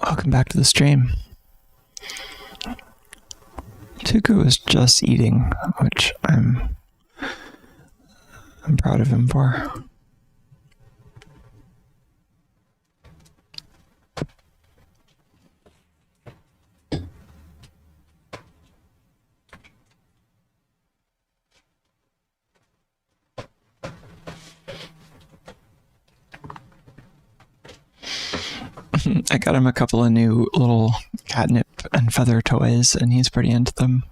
Welcome back to the stream. Tuco is just eating, which I'm proud of him for. I got him a couple of new little catnip and feather toys, and he's pretty into them.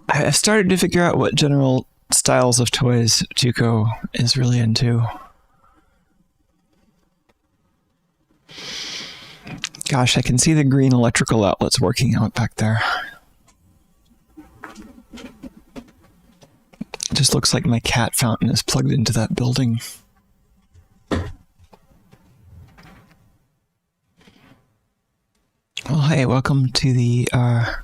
I've started to figure out what general styles of toys Tuco is really into. Gosh, I can see the green electrical outlets working out back there. It just looks like my cat fountain is plugged into that building. Well, hey, welcome to the, I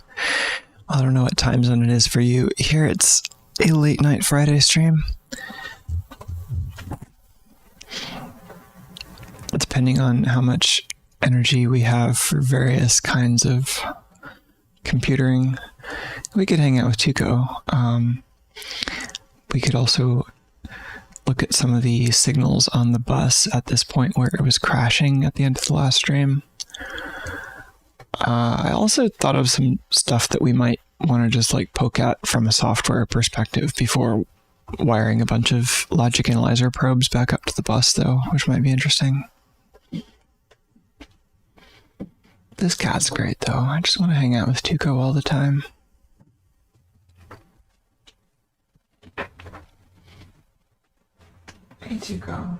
don't know what time zone it is for you. Here it's a late night Friday stream. Depending on how much energy we have for various kinds of computering, we could hang out with Tuco. We could also look at some of the signals on the bus at this point where it was crashing at the end of the last stream. I also thought of some stuff that we might want to just like poke at from a software perspective before wiring a bunch of logic analyzer probes back up to the bus, though, which might be interesting. This cat's great, though. I just want to hang out with Tuco all the time. Hey, Tuco.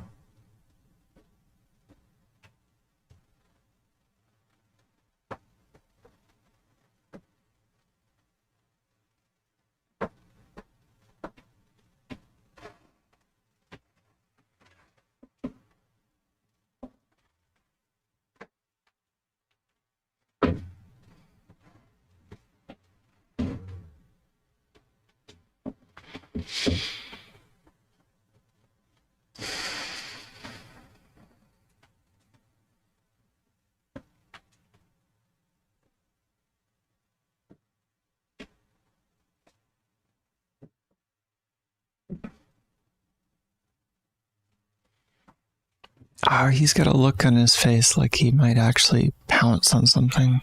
Oh, he's got a look on his face like he might actually pounce on something.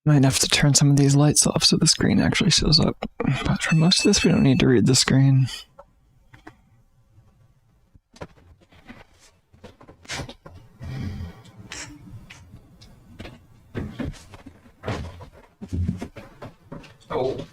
Might have to turn some of these lights off so the screen actually shows up. But for most of this, we don't need to read the screen. Oh.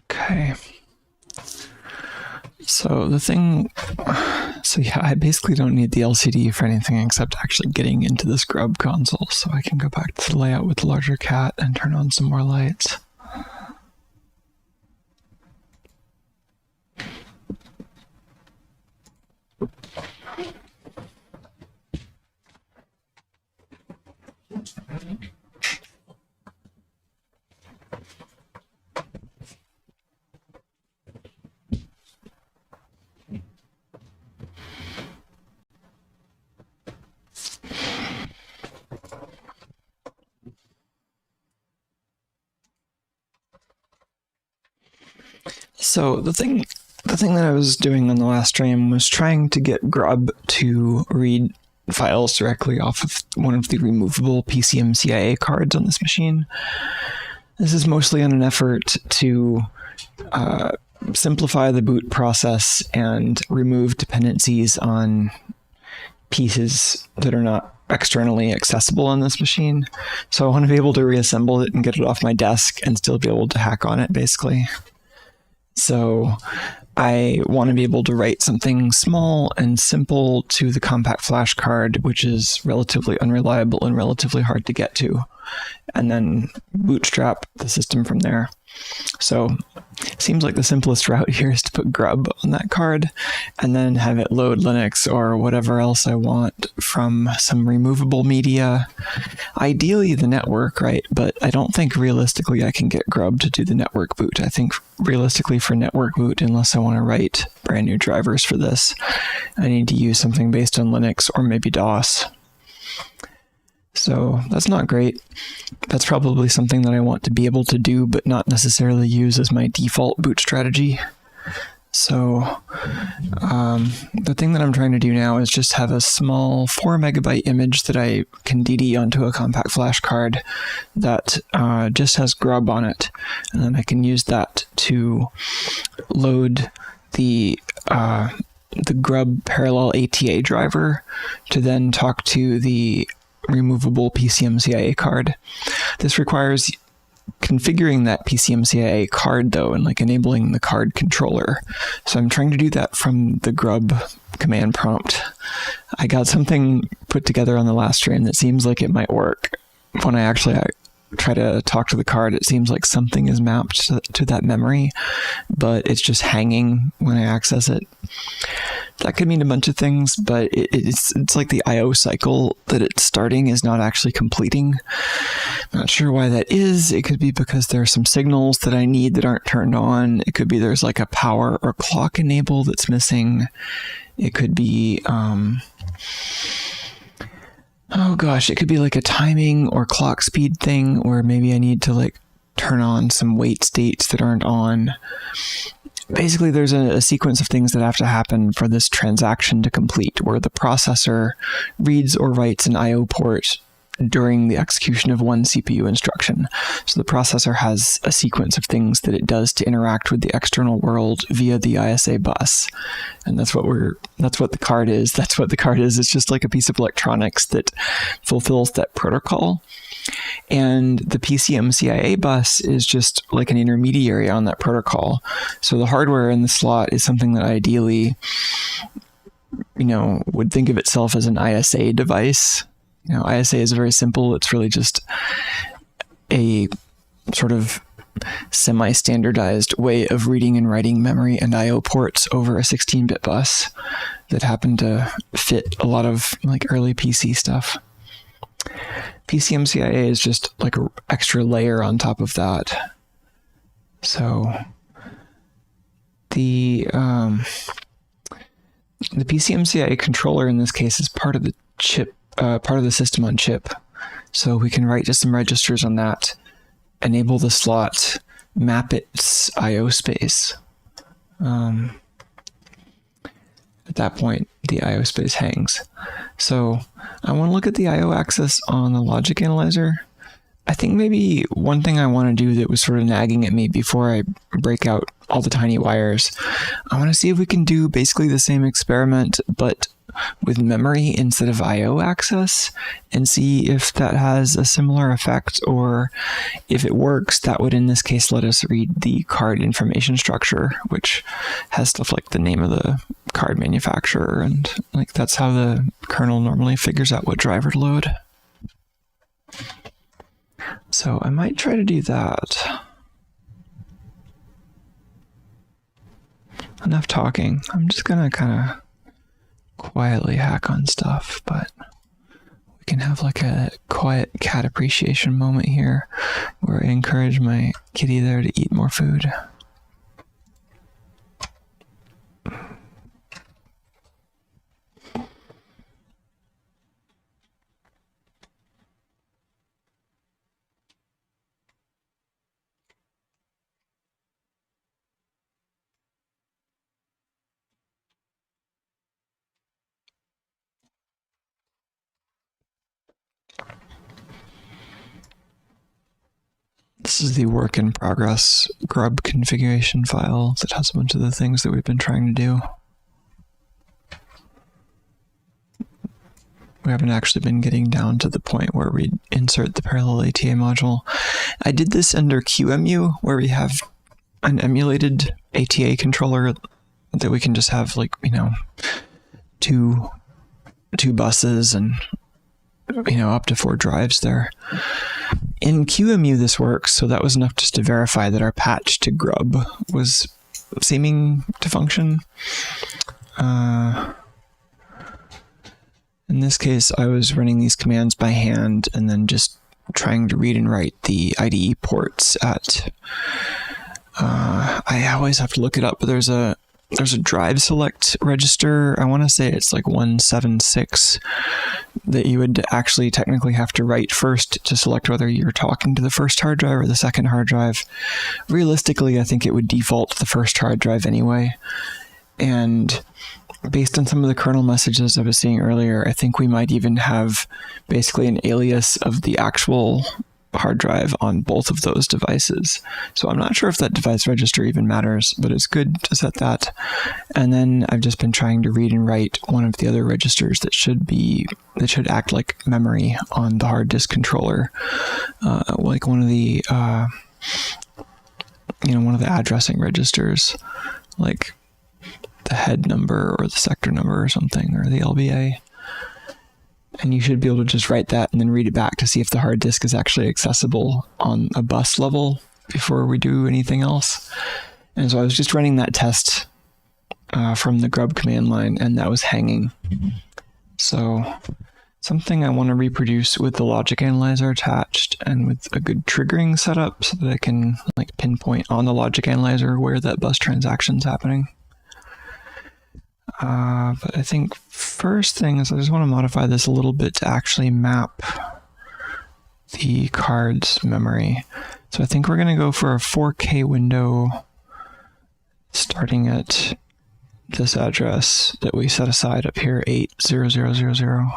Okay. So yeah, I basically don't need the LCD for anything except actually getting into this grub console. So I can go back to the layout with the larger cat and turn on some more lights. So the thing that I was doing on the last stream was trying to get Grub to read files directly off of one of the removable PCMCIA cards on this machine. This is mostly in an effort to simplify the boot process and remove dependencies on pieces that are not externally accessible on this machine. So I want to be able to reassemble it and get it off my desk and still be able to hack on it, basically. So I want to be able to write something small and simple to the compact flash card, which is relatively unreliable and relatively hard to get to, and then bootstrap the system from there. So it seems like the simplest route here is to put grub on that card and then have it load Linux or whatever else I want from some removable media. Ideally the network, right? But I don't think realistically I can get grub to do the network boot. I think realistically for network boot, unless I want to write brand new drivers for this, I need to use something based on Linux or maybe DOS. So that's not great. That's probably something that I want to be able to do, but not necessarily use as my default boot strategy. So the thing that I'm trying to do now is just have a small 4 megabyte image that I can DD onto a compact flash card that just has grub on it. And then I can use that to load the grub parallel ATA driver to then talk to the removable PCMCIA card. This requires configuring that PCMCIA card though, and like enabling the card controller. So I'm trying to do that from the grub command prompt. I got something put together on the last stream that seems like it might work. When I try to talk to the card, it seems like something is mapped to that memory, but it's just hanging when I access it. That could mean a bunch of things, but it's like the I/O cycle that it's starting is not actually completing. I'm not sure why that is. It could be because there are some signals that I need that aren't turned on. It could be there's like a power or clock enable that's missing. It could be oh gosh, it could be like a timing or clock speed thing, or maybe I need to like turn on some wait states that aren't on. Basically, there's a sequence of things that have to happen for this transaction to complete, where the processor reads or writes an I/O port during the execution of one CPU instruction. So the processor has a sequence of things that it does to interact with the external world via the ISA bus. And that's what the card is. That's what the card is. It's just like a piece of electronics that fulfills that protocol. And the PCMCIA bus is just like an intermediary on that protocol. So the hardware in the slot is something that ideally, would think of itself as an ISA device. ISA is very simple. It's really just a sort of semi-standardized way of reading and writing memory and I/O ports over a 16-bit bus that happened to fit a lot of like early PC stuff. PCMCIA is just like an extra layer on top of that. So the PCMCIA controller in this case is part of the chip, part of the system on chip. So we can write just some registers on that, enable the slot, map its I/O space. At that point, the I/O space hangs. So I want to look at the I/O axis on the logic analyzer. I think maybe one thing I want to do that was sort of nagging at me before I break out all the tiny wires, I want to see if we can do basically the same experiment, but with memory instead of I/O access, and see if that has a similar effect, or if it works, that would in this case let us read the card information structure, which has stuff like the name of the card manufacturer, and like that's how the kernel normally figures out what driver to load. So I might try to do that. Enough talking. I'm just gonna kind of quietly hack on stuff, but we can have like a quiet cat appreciation moment here where I encourage my kitty there to eat more food. This is the work in progress grub configuration file that has a bunch of the things that we've been trying to do. We haven't actually been getting down to the point where we insert the parallel ATA module. I did this under QEMU, where we have an emulated ATA controller that we can just have, like, you know, two buses and, you know, up to 4 drives there. In QEMU this works, so that was enough just to verify that our patch to grub was seeming to function. In this case, I was running these commands by hand and then just trying to read and write the IDE ports at... I always have to look it up, but there's a drive select register. I want to say it's like 176 that you would actually technically have to write first to select whether you're talking to the first hard drive or the second hard drive. Realistically, I think it would default to the first hard drive anyway. And based on some of the kernel messages I was seeing earlier, I think we might even have basically an alias of the actual hard drive on both of those devices. So I'm not sure if that device register even matters, but it's good to set that. And then I've just been trying to read and write one of the other registers that should act like memory on the hard disk controller, like one of the one of the addressing registers, like the head number or the sector number or something, or the LBA. And you should be able to just write that and then read it back to see if the hard disk is actually accessible on a bus level before we do anything else. And so I was just running that test from the grub command line, and that was hanging. So something I want to reproduce with the logic analyzer attached and with a good triggering setup so that I can like pinpoint on the logic analyzer where that bus transaction's happening. But I think first thing is I just want to modify this a little bit to actually map the card's memory. So I think we're going to go for a 4K window starting at this address that we set aside up here, 80000.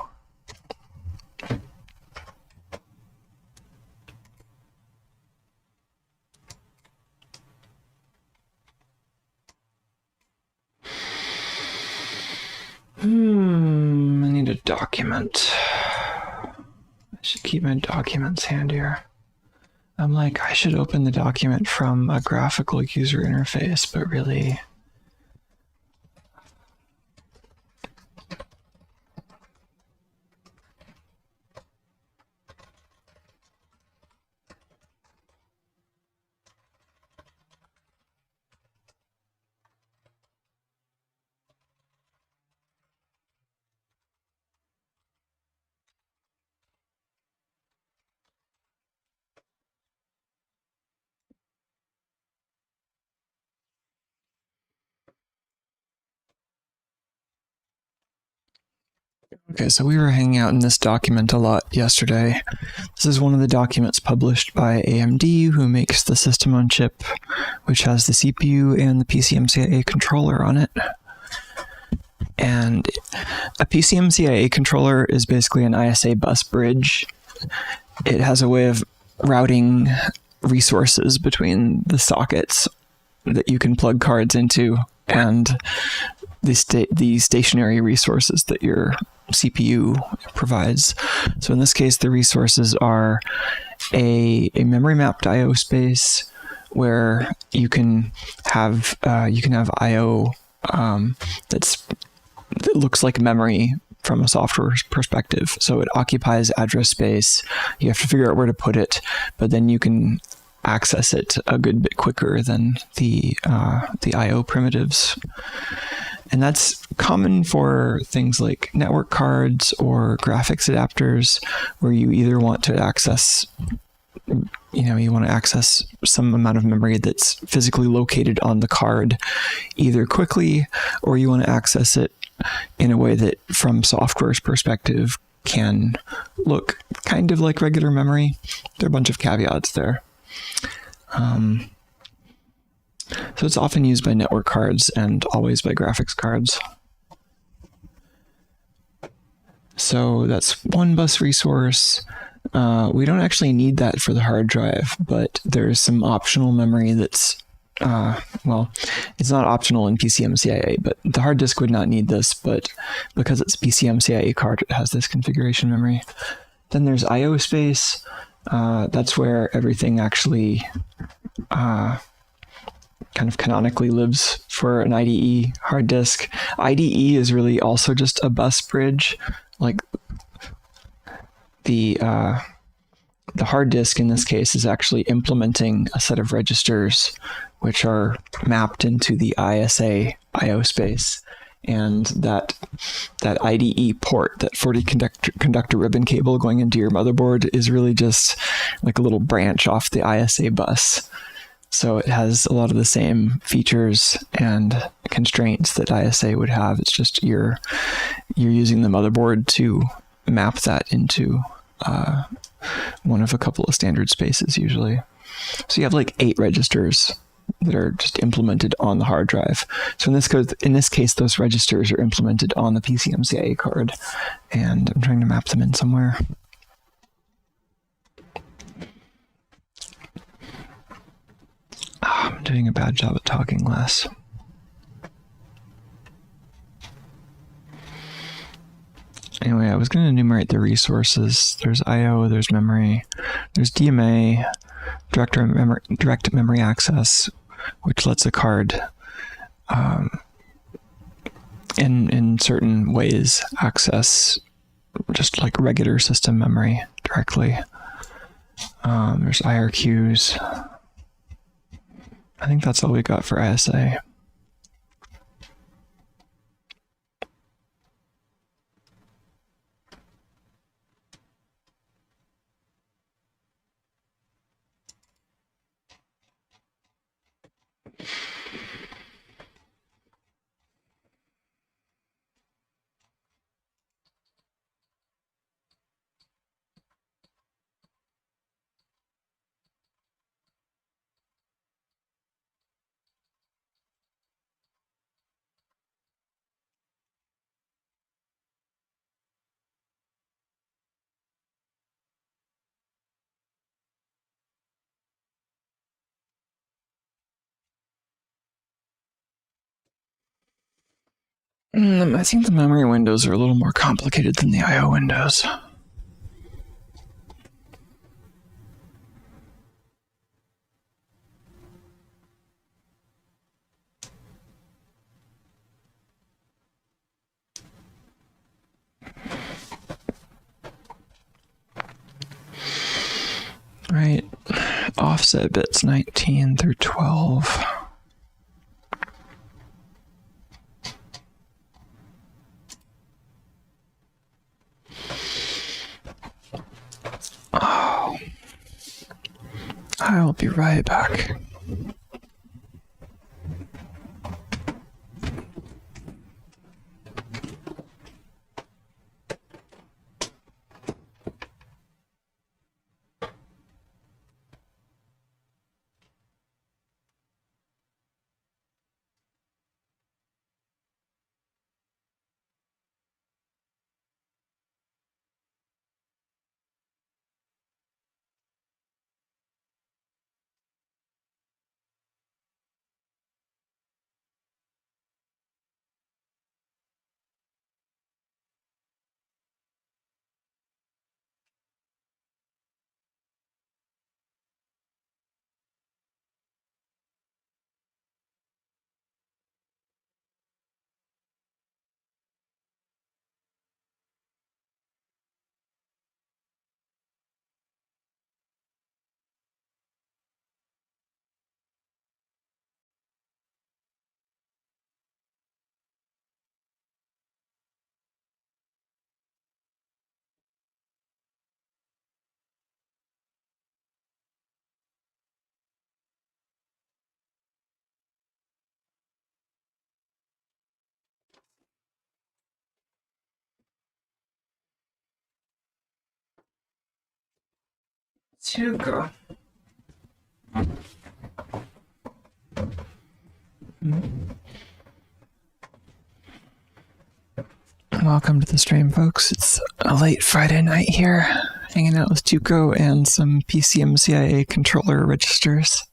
I need a document. I should keep my documents handier. I'm like, I should open the document from a graphical user interface, but really... Okay, so we were hanging out in this document a lot yesterday. This is one of the documents published by AMD, who makes the system on chip, which has the CPU and the PCMCIA controller on it. And a PCMCIA controller is basically an ISA bus bridge. It has a way of routing resources between the sockets that you can plug cards into and the stationary resources that your CPU provides. So in this case, the resources are a memory mapped I/O space where you can have I/O that looks like memory from a software perspective. So it occupies address space. You have to figure out where to put it, but then you can access it a good bit quicker than the I/O primitives. And that's common for things like network cards or graphics adapters, where you either want to access, you want to access some amount of memory that's physically located on the card either quickly, or you want to access it in a way that, from software's perspective, can look kind of like regular memory. There are a bunch of caveats there. So it's often used by network cards and always by graphics cards. So that's one bus resource. We don't actually need that for the hard drive, but there's some optional memory that's, it's not optional in PCMCIA, but the hard disk would not need this, but because it's a PCMCIA card, it has this configuration memory. Then there's I/O space. That's where everything actually kind of canonically lives for an IDE hard disk. IDE is really also just a bus bridge. Like the hard disk in this case is actually implementing a set of registers which are mapped into the ISA I/O space. And that IDE port, that 40 conductor ribbon cable going into your motherboard, is really just like a little branch off the ISA bus. So it has a lot of the same features and constraints that ISA would have. It's just you're using the motherboard to map that into one of a couple of standard spaces usually. So you have like 8 registers that are just implemented on the hard drive. So in this case, those registers are implemented on the PCMCIA card, and I'm trying to map them in somewhere. I'm doing a bad job at talking less. Anyway, I was going to enumerate the resources. There's I/O, there's memory, there's DMA, direct memory access, which lets a card in certain ways access just like regular system memory directly. There's IRQs. I think that's all we got for ISA. I think the memory windows are a little more complicated than the I/O windows. Right, offset bits 19 through 12. Oh, I'll be right back. Tuco. Welcome to the stream, folks. It's a late Friday night here, hanging out with Tuco and some PCMCIA controller registers.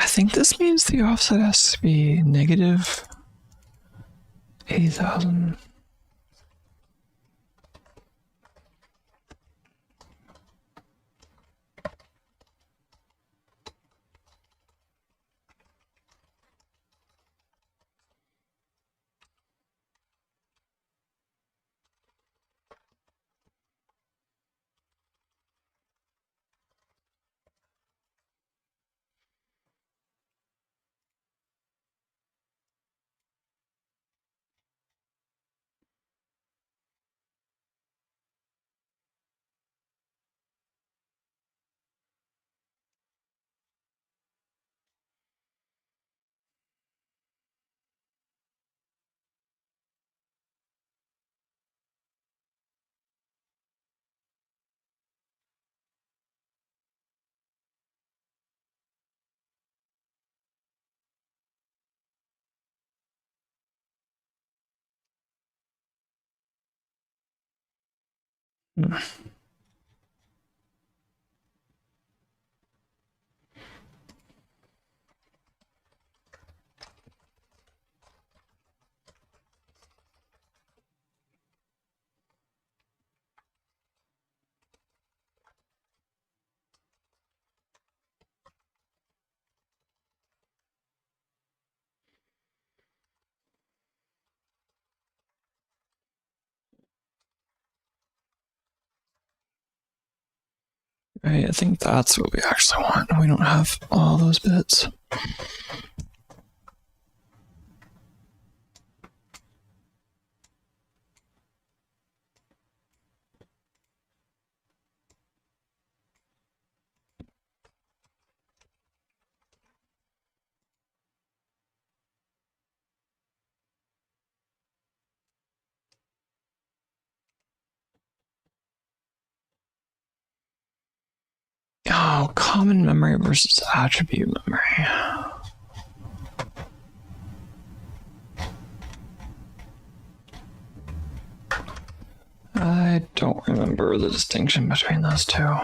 I think this means the offset has to be negative 80,000. Right, I think that's what we actually want. We don't have all those bits. Oh, common memory versus attribute memory. I don't remember the distinction between those two.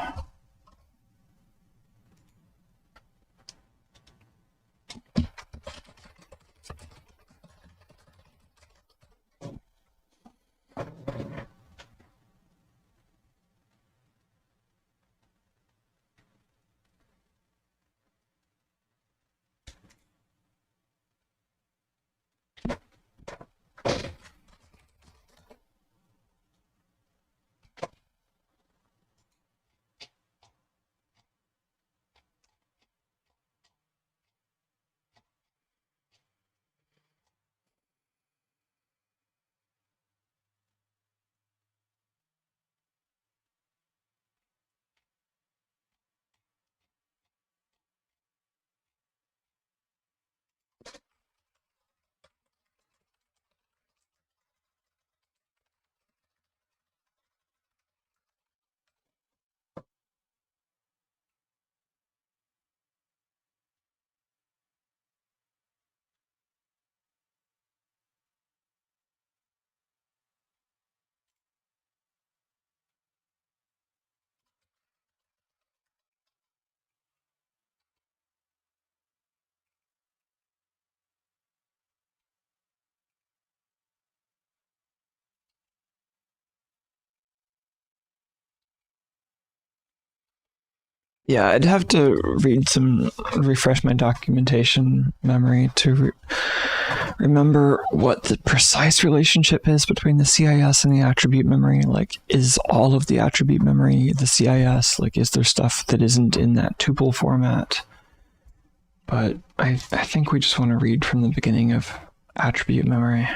Yeah, I'd have to refresh my documentation memory to remember what the precise relationship is between the CIS and the attribute memory. Like, is all of the attribute memory the CIS? Like, is there stuff that isn't in that tuple format? But I think we just want to read from the beginning of attribute memory.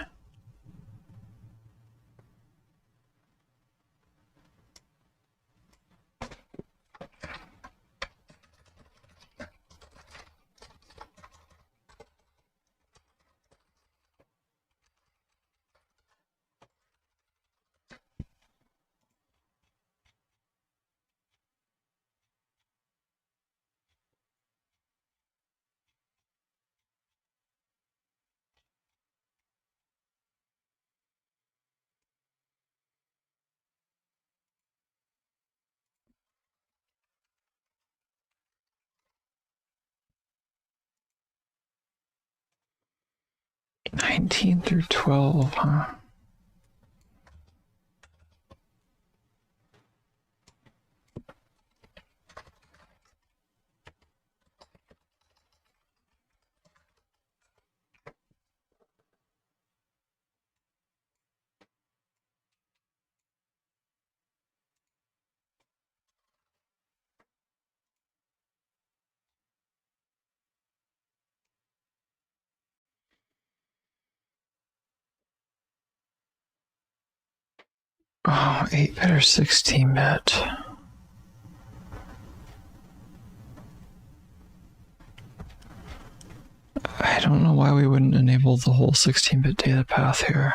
$19 through $12, huh? Oh, 8-bit or 16-bit? I don't know why we wouldn't enable the whole 16-bit data path here.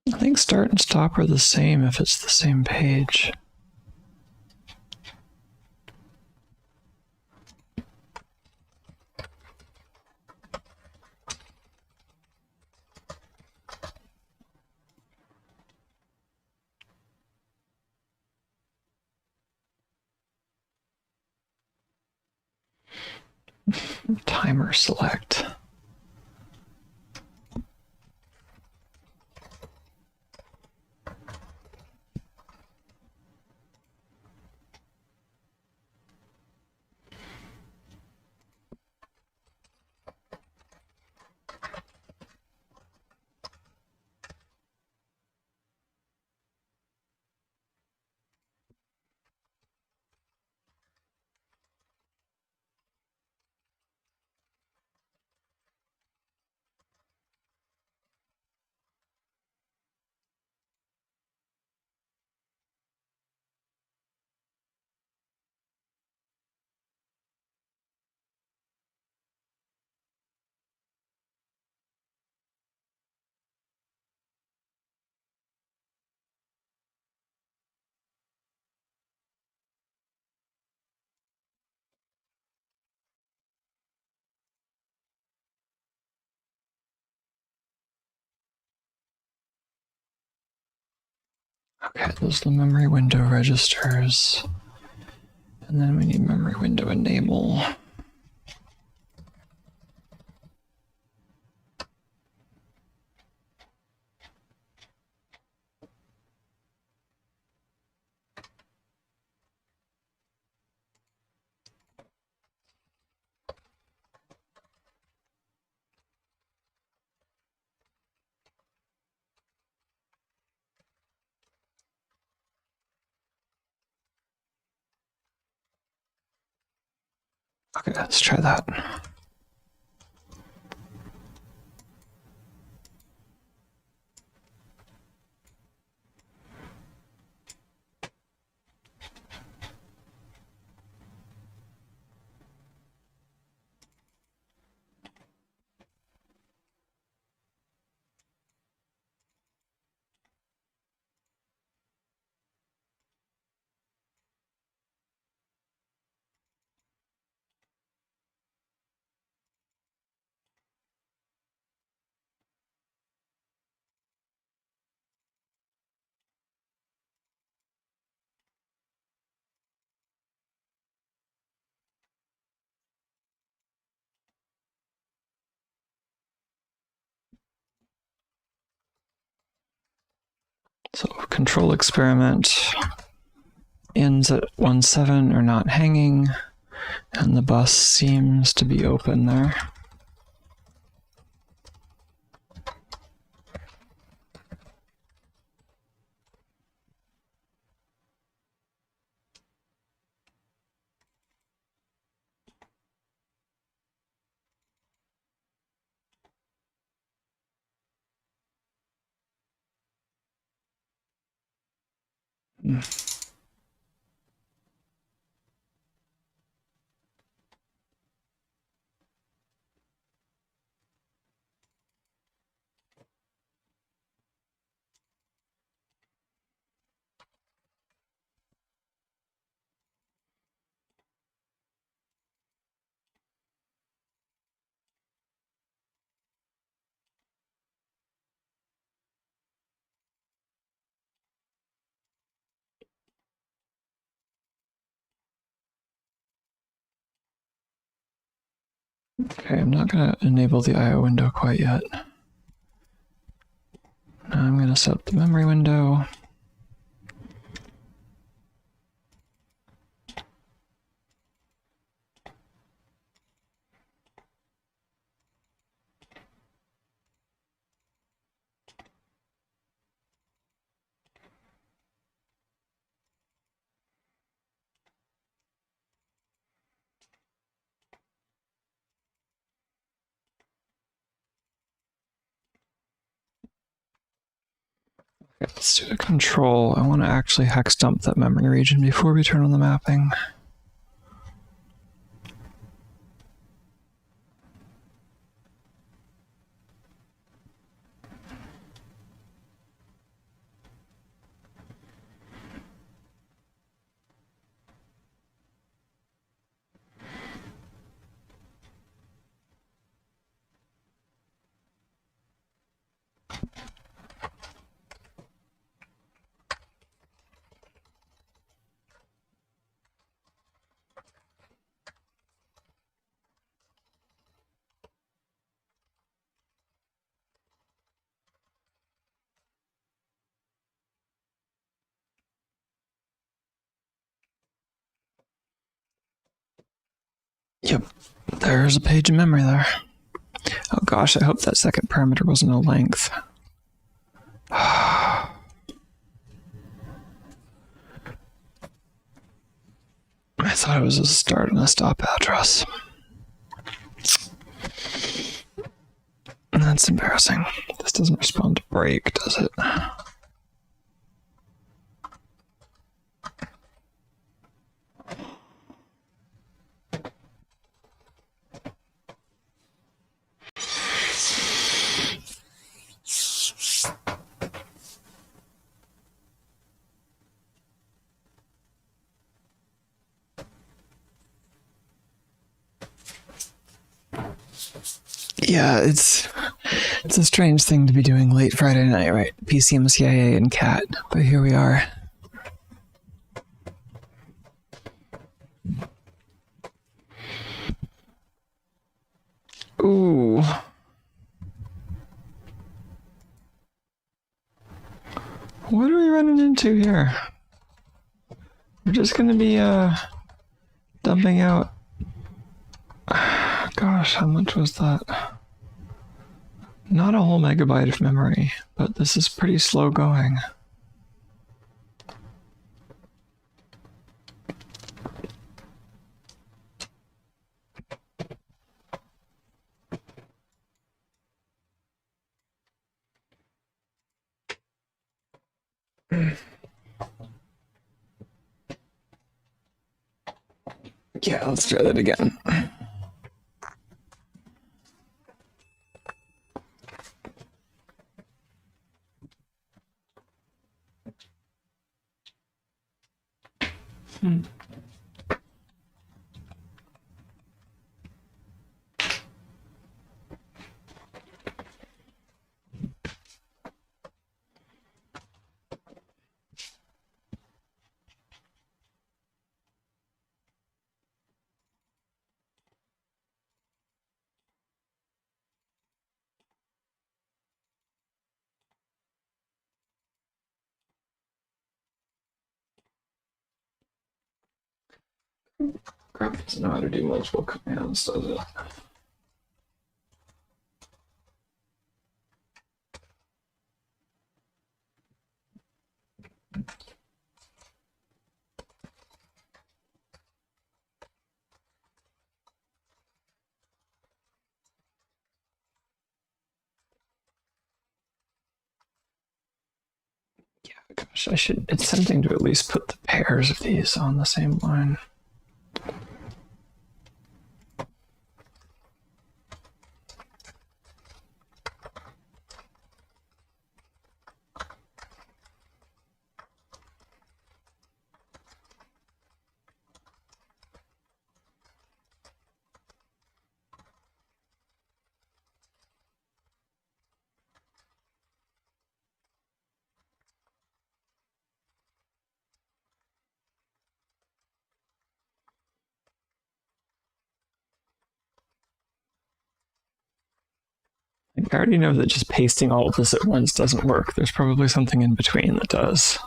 I think start and stop are the same if it's the same page. Timer select. Okay, those are the memory window registers. And then we need memory window enable. Okay, let's try that. control experiment ends at 1.7 or not hanging, and the bus seems to be open there. Okay, I'm not going to enable the I/O window quite yet. Now I'm going to set up the memory window. Let's do the control. I want to actually hex dump that memory region before we turn on the mapping. Yep, there's a page of memory there. Oh gosh, I hope that second parameter wasn't a length. I thought it was a start and a stop address. That's embarrassing. This doesn't respond to break, does it? Yeah, it's a strange thing to be doing late Friday night, right? PCMCIA and CAT, but here we are. Ooh. What are we running into here? We're just gonna be dumping out. Gosh, how much was that? Not a whole megabyte of memory, but this is pretty slow going. Yeah, let's try that again. Grub doesn't know how to do multiple commands, does it? Yeah, gosh, I should. It's tempting to at least put the pairs of these on the same line. I already know that just pasting all of this at once doesn't work. There's probably something in between that does.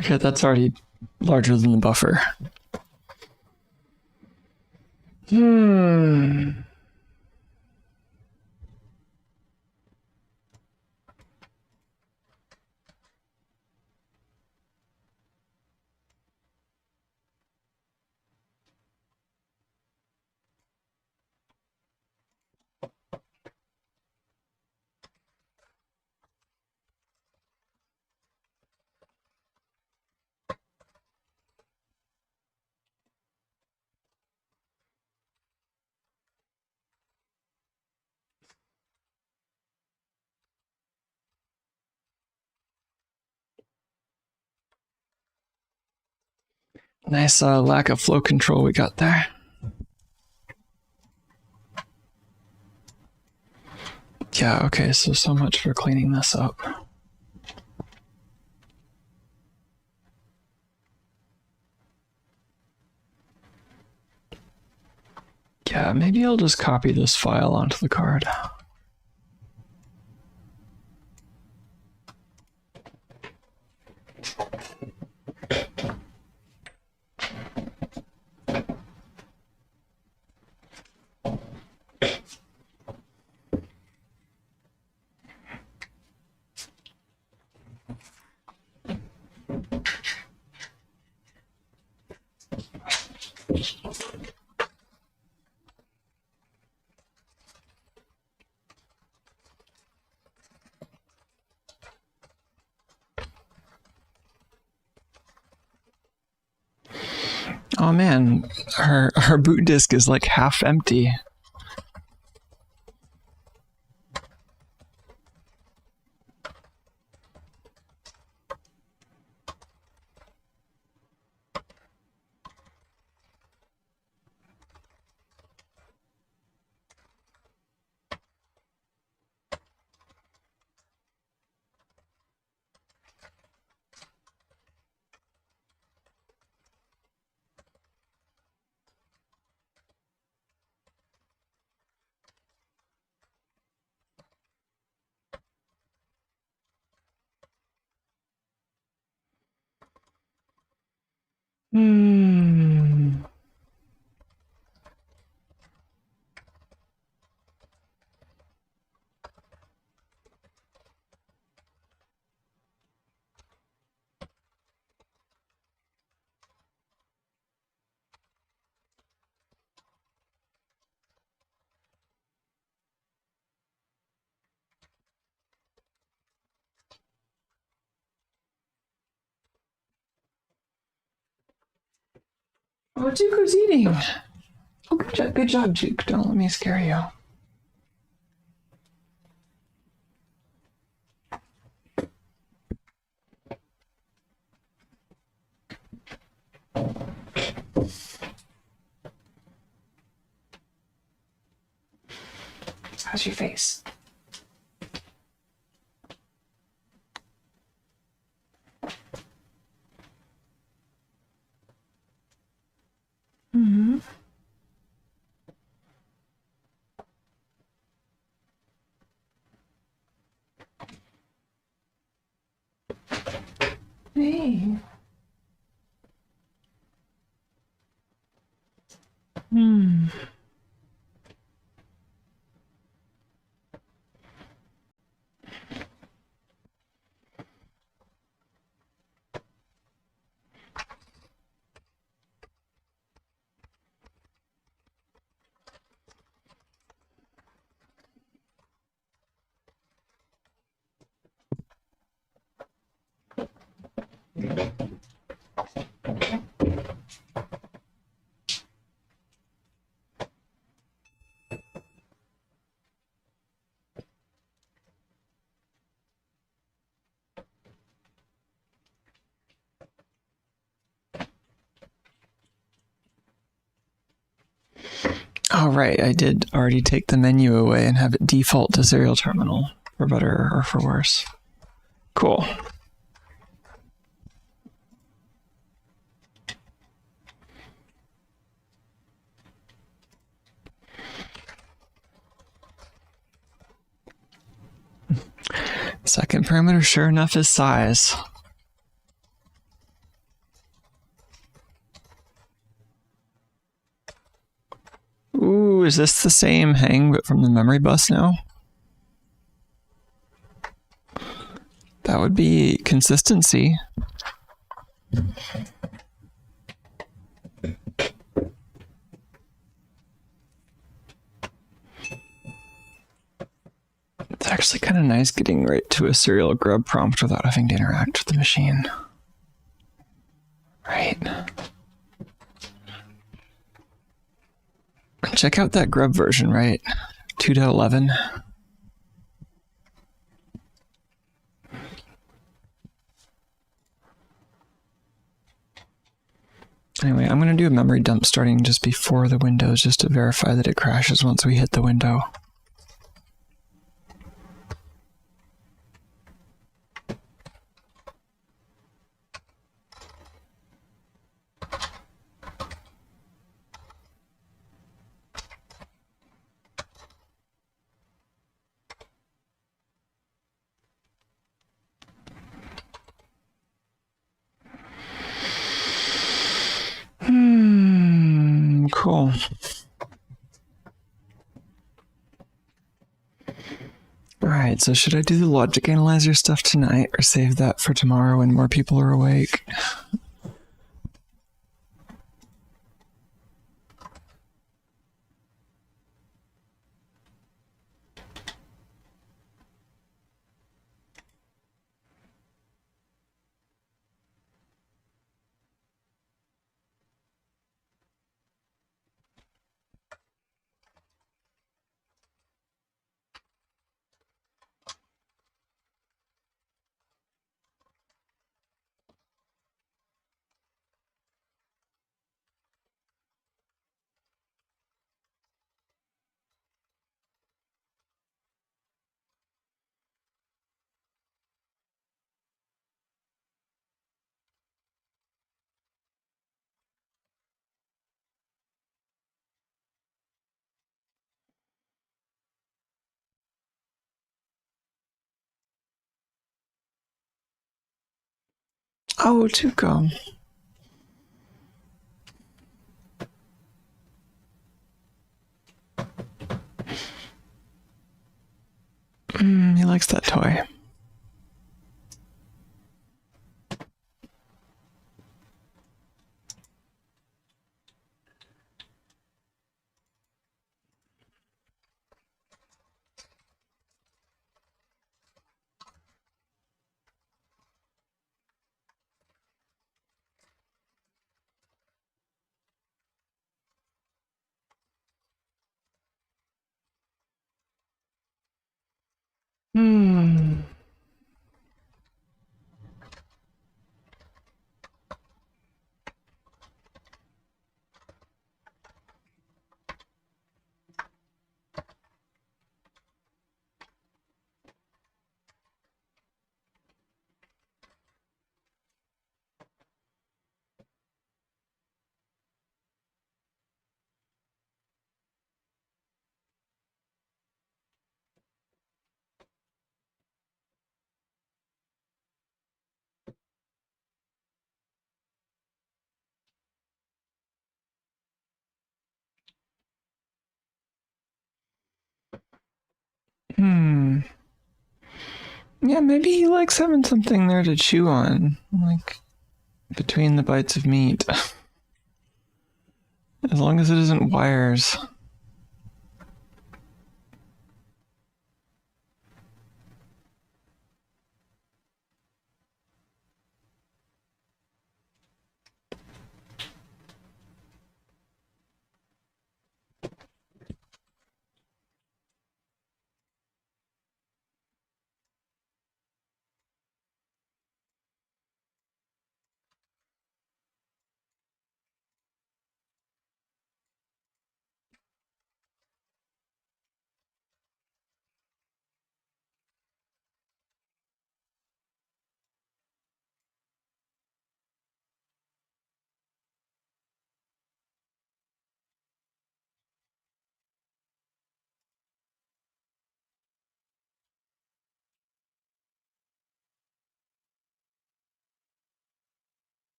Okay, that's already larger than the buffer. Nice lack of flow control we got there. Yeah, okay, so much for cleaning this up. Yeah, maybe I'll just copy this file onto the card. Oh man, her boot disk is like half empty. Oh, Juko's eating. Oh, good job, Juke. Don't let me scare you. How's your face? Okay. Hmm. All right, I did already take the menu away and have it default to serial terminal, for better or for worse. Cool. Second parameter, sure enough, is size. Ooh, is this the same hang but from the memory bus now? That would be consistency. It's actually kind of nice getting right to a serial grub prompt without having to interact with the machine. Right. Check out that grub version, right? 2.11. Anyway, I'm going to do a memory dump starting just before the windows just to verify that it crashes once we hit the window. Cool. Alright, so should I do the logic analyzer stuff tonight or save that for tomorrow when more people are awake? Oh, Tuco. He likes that toy. Hmm. Yeah, maybe he likes having something there to chew on, like between the bites of meat. As long as it isn't wires.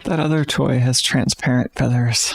That other toy has transparent feathers.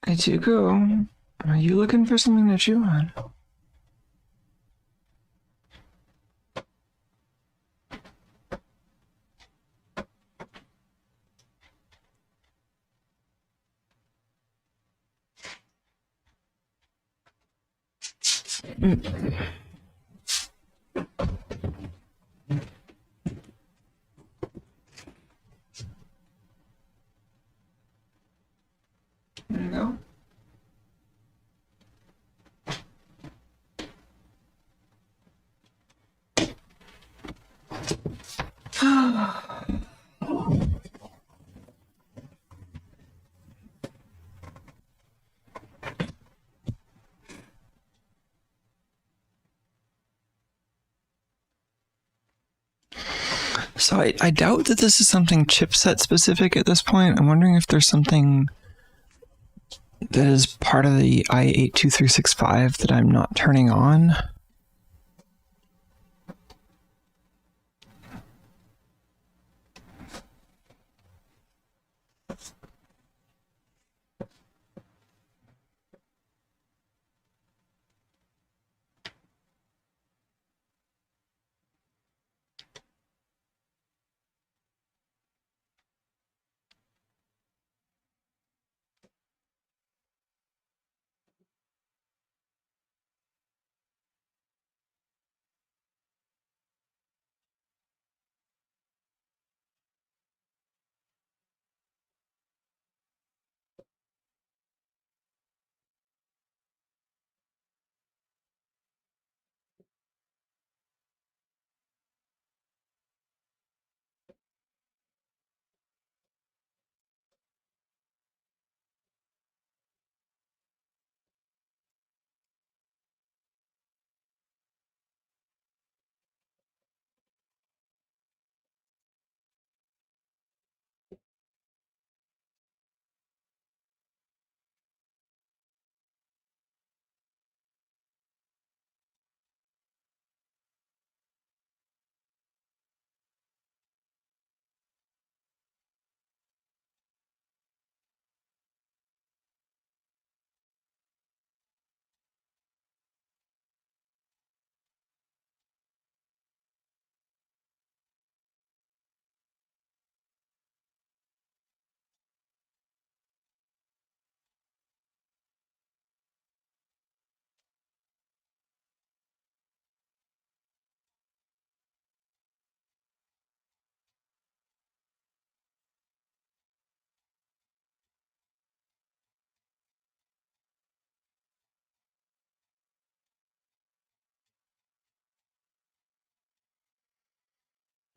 Hey, Tuko, are you looking for something to chew on? No. So I doubt that this is something chipset specific at this point. I'm wondering if there's something that is part of the i82365 that I'm not turning on.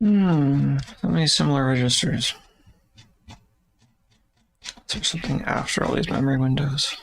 So many similar registers. Is there something after all these memory windows?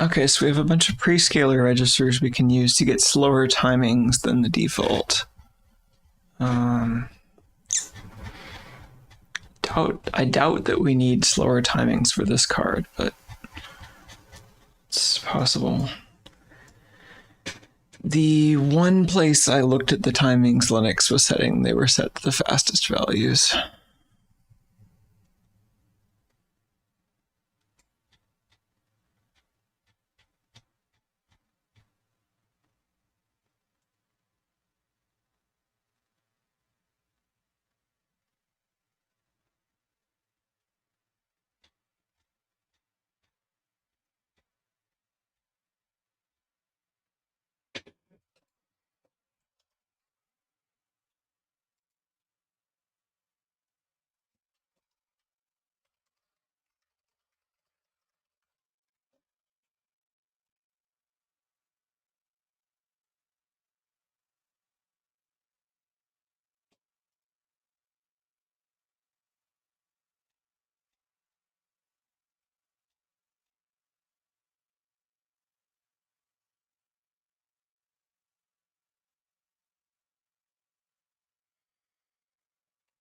Okay, so we have a bunch of prescaler registers we can use to get slower timings than the default. I doubt that we need slower timings for this card, but it's possible. The one place I looked at the timings Linux was setting, they were set to the fastest values.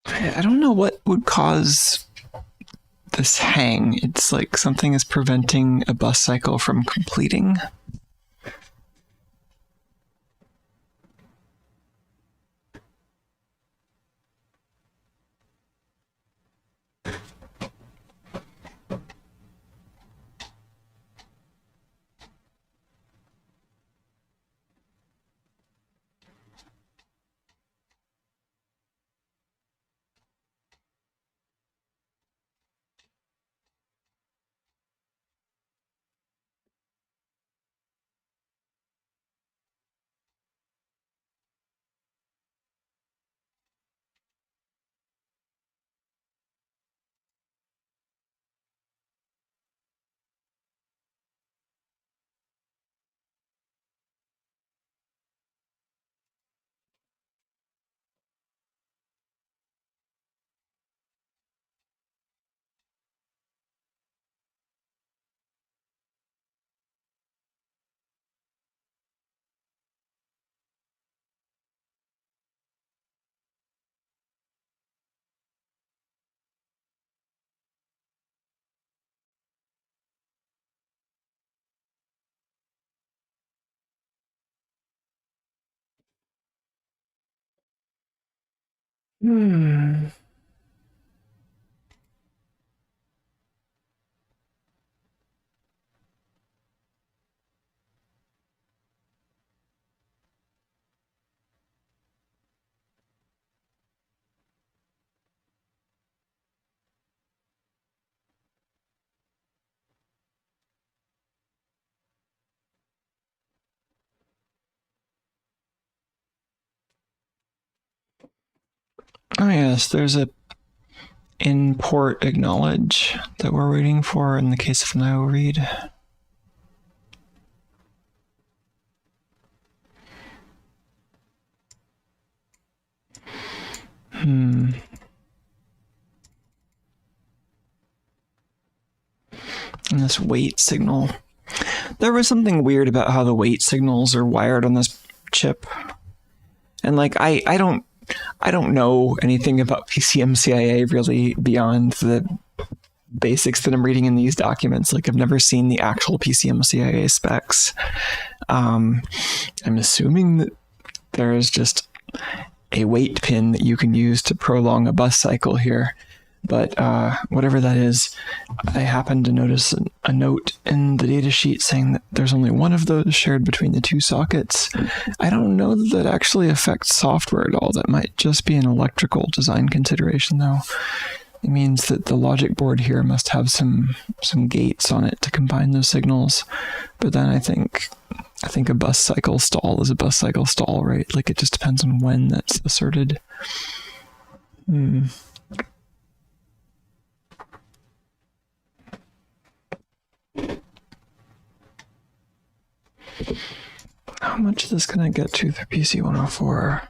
I don't know what would cause this hang. It's like something is preventing a bus cycle from completing. Oh yes, there's a import acknowledge that we're waiting for in the case of an IO read. And this weight signal. There was something weird about how the weight signals are wired on this chip. And like I don't know anything about PCMCIA really beyond the basics that I'm reading in these documents. Like I've never seen the actual PCMCIA specs. I'm assuming that there is just a weight pin that you can use to prolong a bus cycle here. But whatever that is, I happened to notice a note in the datasheet saying that there's only one of those shared between the two sockets. I don't know that actually affects software at all. That might just be an electrical design consideration, though. It means that the logic board here must have some gates on it to combine those signals. But then I think a bus cycle stall is a bus cycle stall, right? Like it just depends on when that's asserted. How much of this can I get to through PC 104?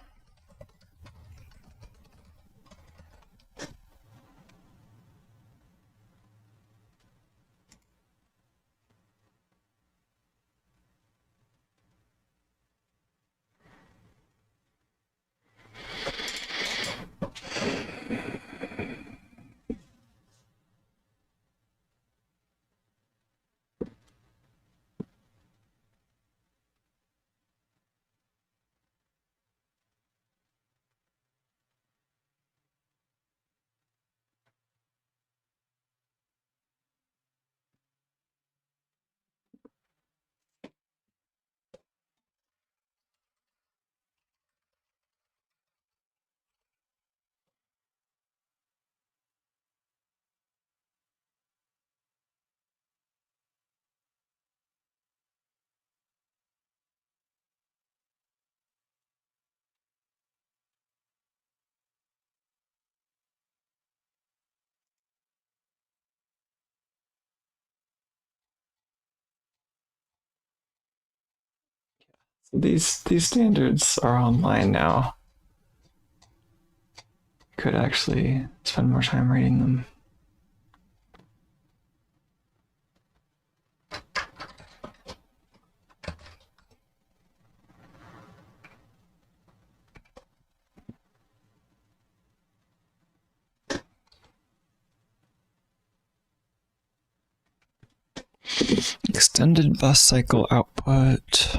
These standards are online now. Could actually spend more time reading them. Extended bus cycle output.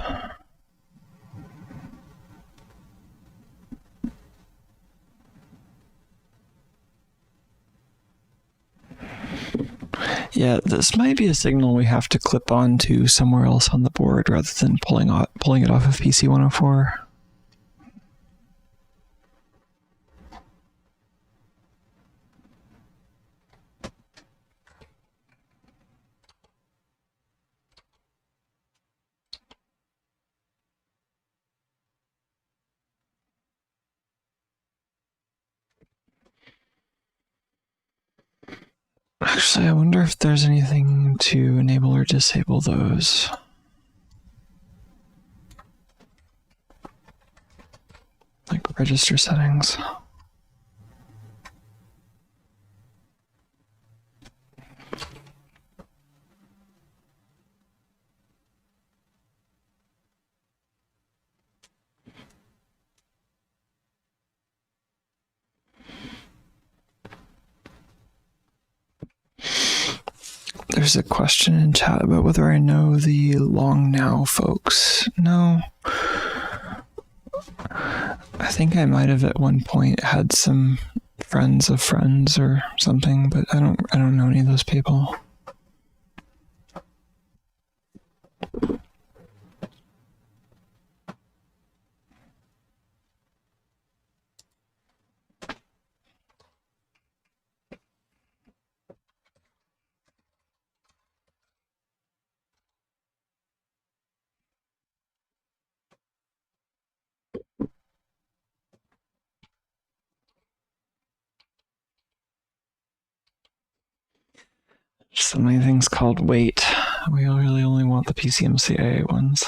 Yeah, this might be a signal we have to clip onto somewhere else on the board rather than pulling it off of PC 104. Actually, I wonder if there's anything to enable or disable those. Like register settings. There's a question in chat about whether I know the Long Now folks. No. I think I might have at one point had some friends of friends or something, but I don't know any of those people. So many things called weight. We really only want the PCMCIA ones.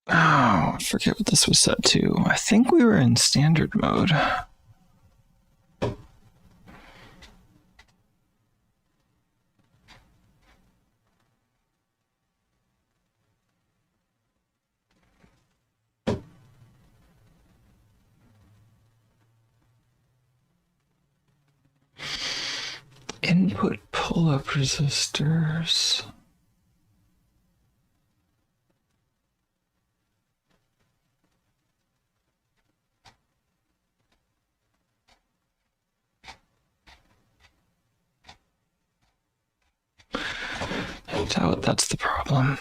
Oh, I forget what this was set to. I think we were in standard mode. Input pull-up resistors. I doubt that's the problem.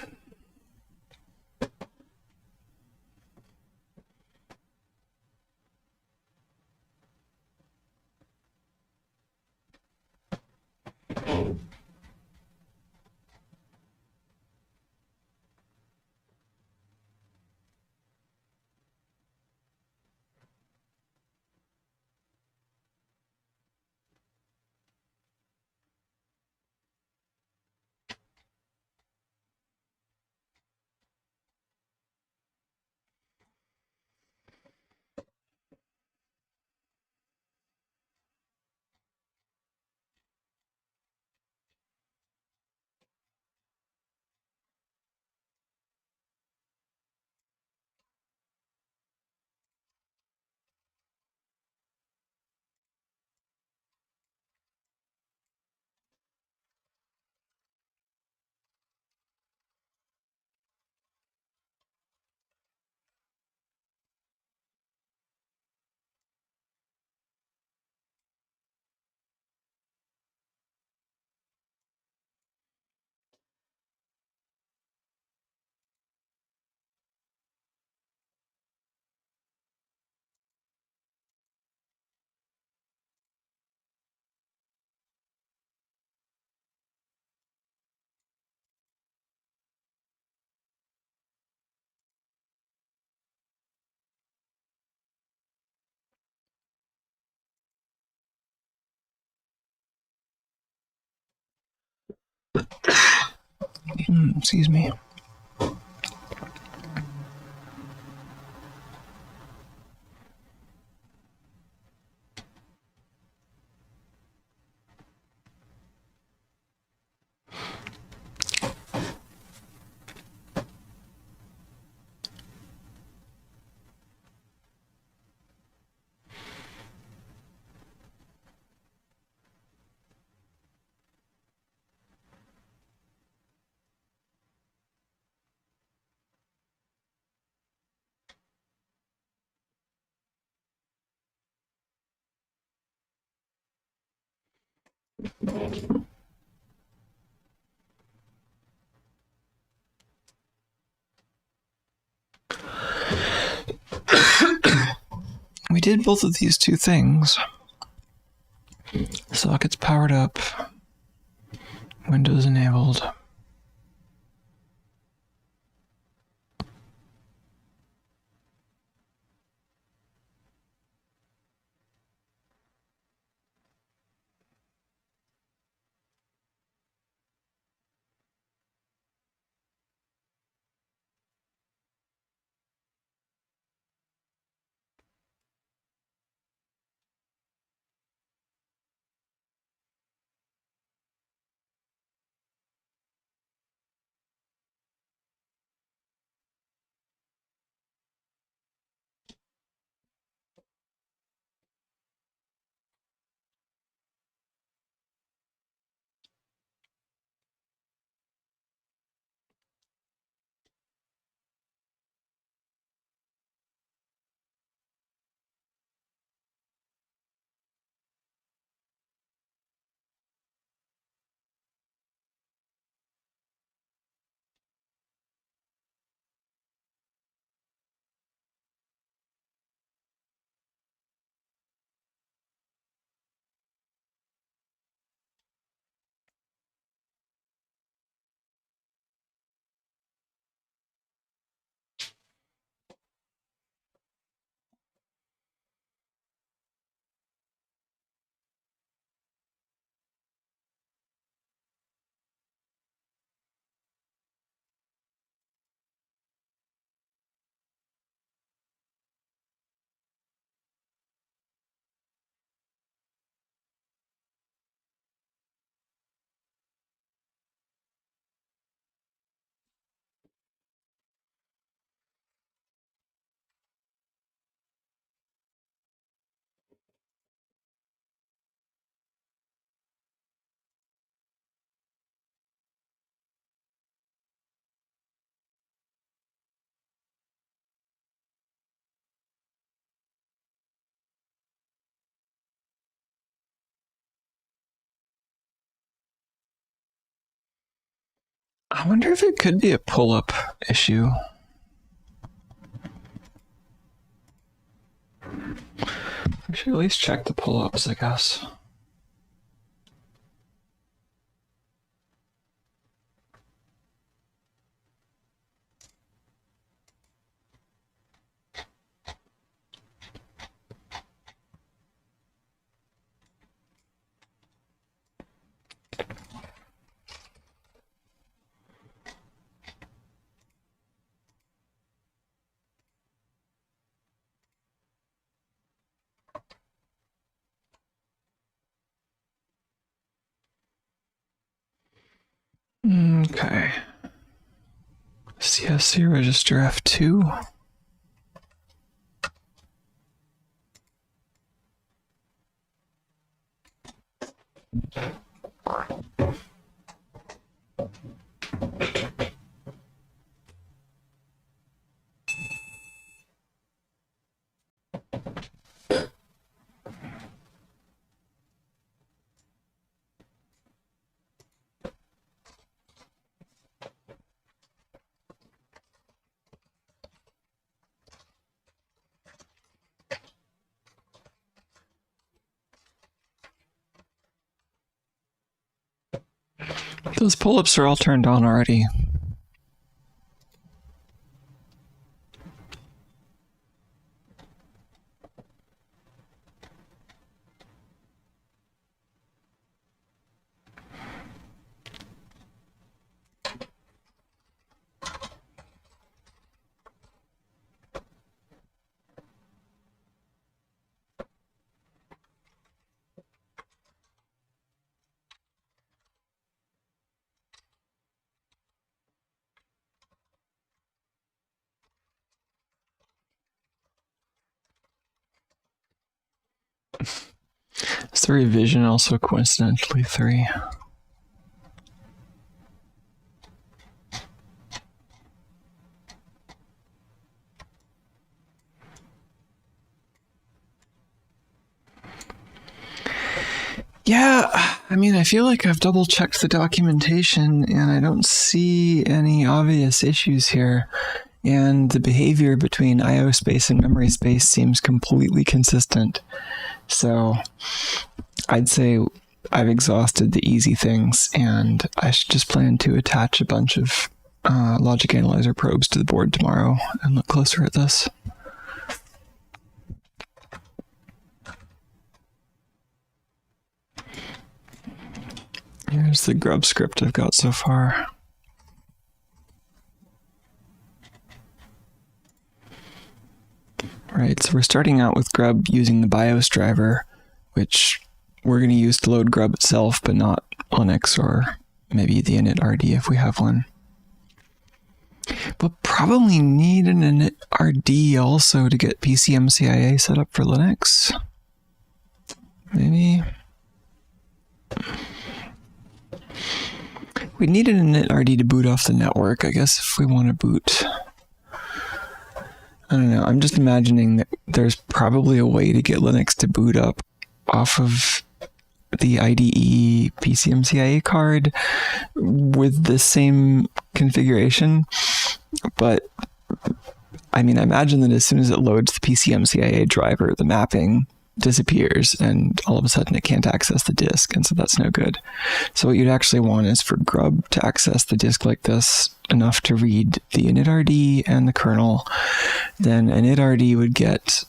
Excuse me. We did both of these two things. Sockets powered up. Windows enabled. I wonder if it could be a pull-up issue. We should at least check the pull-ups, I guess. Okay. CSC register F2. Those pull-ups are all turned on already. Is the revision also coincidentally 3? Yeah, I mean, I feel like I've double checked the documentation and I don't see any obvious issues here. And the behavior between I/O space and memory space seems completely consistent. So I'd say I've exhausted the easy things and I should just plan to attach a bunch of logic analyzer probes to the board tomorrow and look closer at this. Here's the grub script I've got so far. Right, so we're starting out with grub using the BIOS driver, which we're going to use to load grub itself, but not Linux or maybe the init-rd if we have one. We'll probably need an init-rd also to get PCMCIA set up for Linux. Maybe. We need an init-rd to boot off the network, I guess, if we want to boot. I don't know, I'm just imagining that there's probably a way to get Linux to boot up off of the IDE PCMCIA card with the same configuration, but I mean, I imagine that as soon as it loads the PCMCIA driver, the mapping disappears and all of a sudden it can't access the disk, and so that's no good. So what you'd actually want is for grub to access the disk like this enough to read the init-rd and the kernel. Then init-rd would get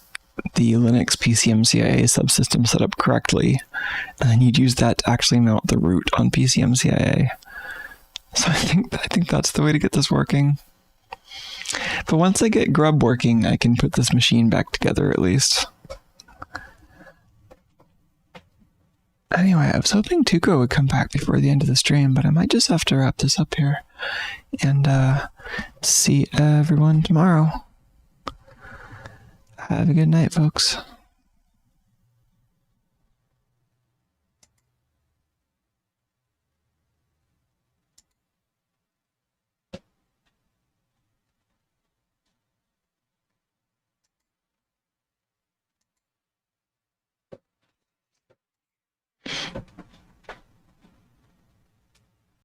the Linux PCMCIA subsystem set up correctly, and then you'd use that to actually mount the root on PCMCIA. So I think that's the way to get this working. But once I get grub working, I can put this machine back together at least. Anyway, I was hoping Tuco would come back before the end of the stream, but I might just have to wrap this up here. And see everyone tomorrow. Have a good night, folks.